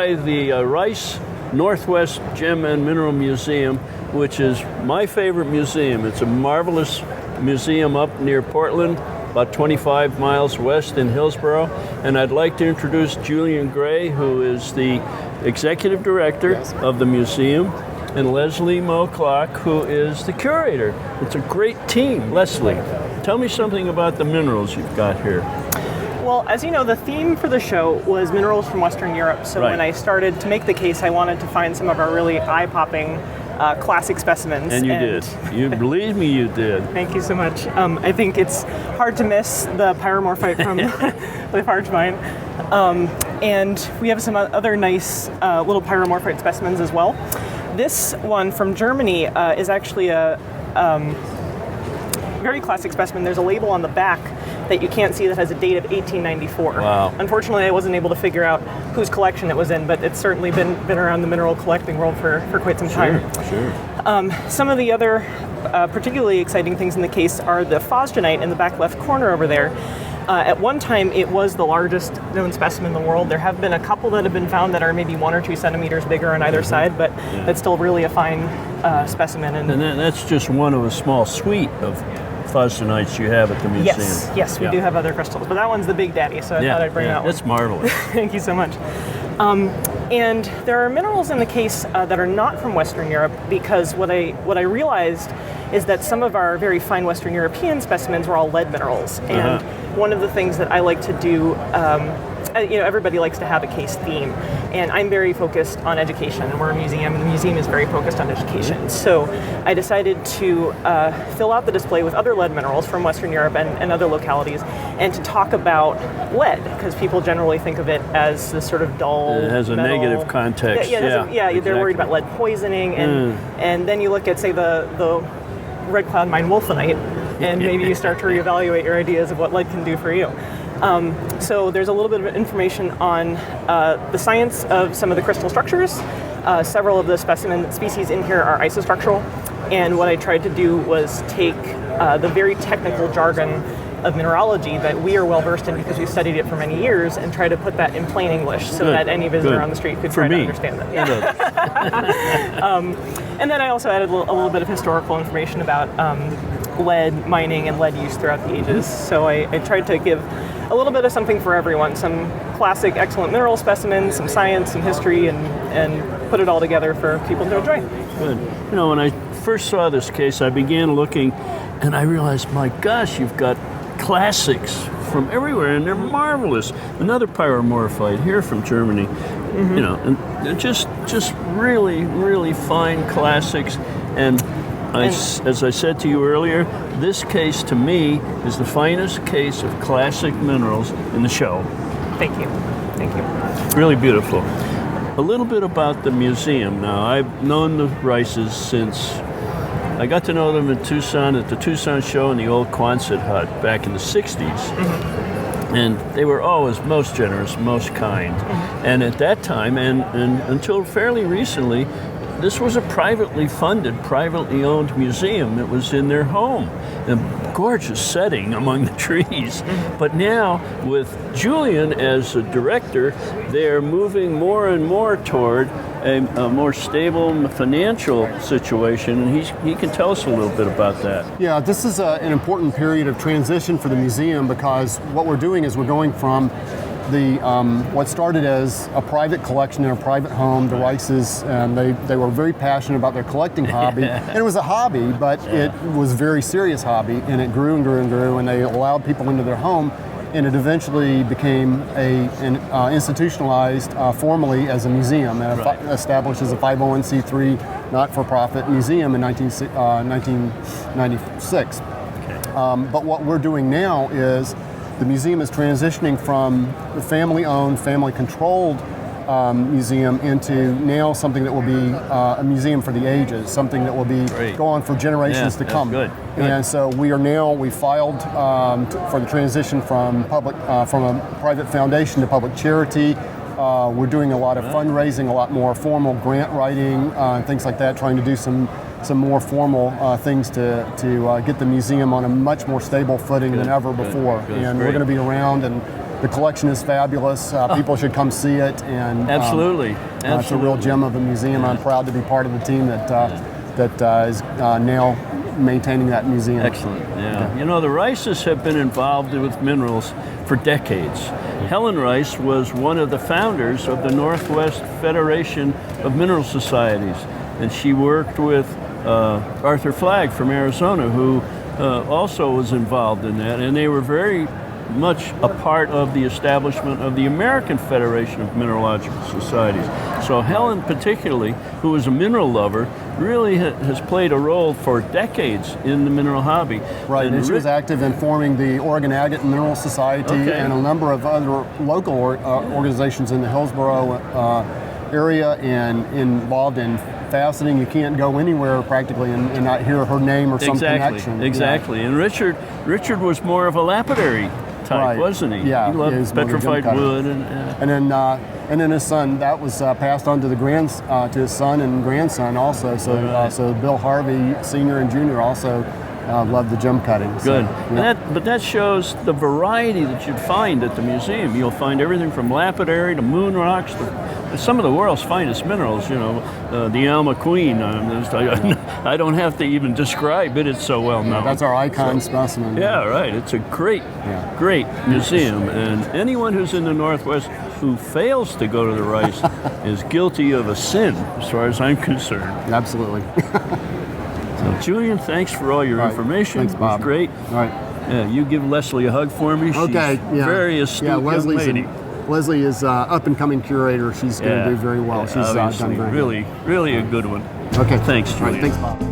by the Rice Northwest Gem and Mineral Museum, which is my favorite museum. It's a marvelous museum up near Portland, about 25 miles west in Hillsboro. And I'd like to introduce Julian Gray, who is the executive director of the museum, and Leslie Moclock, who is the curator. It's a great team. Leslie, tell me something about the minerals you've got here. Well, as you know, the theme for the show was minerals from Western Europe. So when I started to make the case, I wanted to find some of our really eye-popping classic specimens. And you did. You believe me, you did. Thank you so much. I think it's hard to miss the pyromorphite from the Farge mine. And we have some other nice little pyromorphite specimens as well. This one from Germany is actually a very classic specimen. There's a label on the back that you can't see that has a date of 1894. Wow. Unfortunately, I wasn't able to figure out whose collection it was in, but it's certainly been around the mineral collecting world for quite some time. Sure. Some of the other particularly exciting things in the case are the phosgenite in the back left corner over there. At one time, it was the largest known specimen in the world. There have been a couple that have been found that are maybe 1 or 2 centimeters bigger on either side, but it's still really a fine specimen. And that's just one of a small suite of phosgenites you have at the museum. Yes, we do have other crystals, but that one's the big daddy, so I thought I'd bring that one. That's marvelous. Thank you so much. And there are minerals in the case that are not from Western Europe, because what I realized is that some of our very fine Western European specimens were all lead minerals. And one of the things that I like to do, everybody likes to have a case theme, and I'm very focused on education, and we're a museum, and the museum is very focused on education. So I decided to fill out the display with other lead minerals from Western Europe and other localities, and to talk about lead, because people generally think of it as this sort of dull It has a metal. negative context. Exactly. They're worried about lead poisoning, and then you look at, say, the Red Cloud mine wolfenite, and maybe you start to reevaluate your ideas of what lead can do for you. So there's a little bit of information on the science of some of the crystal structures. Several of the specimen species in here are isostructural, and what I tried to do was take the very technical jargon of mineralogy that we are well versed in because we've studied it for many years, and try to put that in plain English so that any visitor on the street could try to understand it. And then I also added a little bit of historical information about lead mining and lead use throughout the ages. So I tried to give a little bit of something for everyone, some classic excellent mineral specimens, some science, some history, and put it all together for people to enjoy. Good. You know, when I first saw this case, I began looking, and I realized, my gosh, you've got classics from everywhere, and they're marvelous. Another pyromorphite here from Germany, you know, and they're just really, really fine classics. And as I said to you earlier, this case to me is the finest case of classic minerals in the show. Thank you. Really beautiful. A little bit about the museum now. I've known the Rices since I got to know them in Tucson at the Tucson Show in the old Quonset hut back in the 60s. And they were always most generous, most kind. And at that time, and until fairly recently, this was a privately funded, privately owned museum. It was in their home, a gorgeous setting among the trees. But now, with Julian as a director, they're moving more and more toward a more stable financial situation, and he can tell us a little bit about that. Yeah, this is an important period of transition for the museum, because what we're doing is we're going from the what started as a private collection in a private home, the Rices, and they were very passionate about their collecting hobby. And it was a hobby, but it was a very serious hobby, and it grew and grew and grew, and they allowed people into their home, and it eventually became institutionalized formally as a museum, established as a 501c3 not-for-profit museum in 1996. But what we're doing now is the museum is transitioning from the family-owned, family-controlled museum into now something that will be a museum for the ages, something that will be go on for generations to come. Good. And so we filed for the transition from from a private foundation to public charity. We're doing a lot of fundraising, a lot more formal grant writing, things like that, trying to do some more formal things to get the museum on a much more stable footing than ever before. And we're going to be around and the collection is fabulous. People should come see it. And Absolutely. It's a real gem of a museum. I'm proud to be part of the team that is now maintaining that museum. Excellent. Yeah. You know, the Rices have been involved with minerals for decades. Helen Rice was one of the founders of the Northwest Federation of Mineral Societies, and she worked with Arthur Flagg from Arizona, who also was involved in that, and they were very much a part of the establishment of the American Federation of Mineralogical Societies. So Helen particularly, who was a mineral lover, really has played a role for decades in the mineral hobby. Right, and she was active in forming the Oregon Agate and Mineral Society and a number of other local organizations in the Hillsborough area, and involved in faceting. You can't go anywhere practically and not hear her name or some connection. Exactly. Yeah. And Richard was more of a lapidary type, wasn't he? Yeah, he loved petrified wood, and then his son. That was passed on to to his son and grandson also. So so Bill Harvey Sr. and Jr. also loved the gem cutting. Good. So, yeah. But that shows the variety that you'd find at the museum. You'll find everything from lapidary to moon rocks to some of the world's finest minerals. You know, the Alma Queen. I don't have to even describe it. It's so well known. That's our icon specimen. Yeah, right. It's a great museum, and anyone who's in the Northwest who fails to go to the Rice is guilty of a sin, as far as I'm concerned. Absolutely. So, Julian, thanks for all your information. Thanks, Bob. It was great. All right. Yeah, you give Leslie a hug for me. She's very astute young lady. Leslie is up and coming curator. She's going to do very well. She's done very well. Really a good one. Okay. Thanks, Julian. All right, thanks, Bob.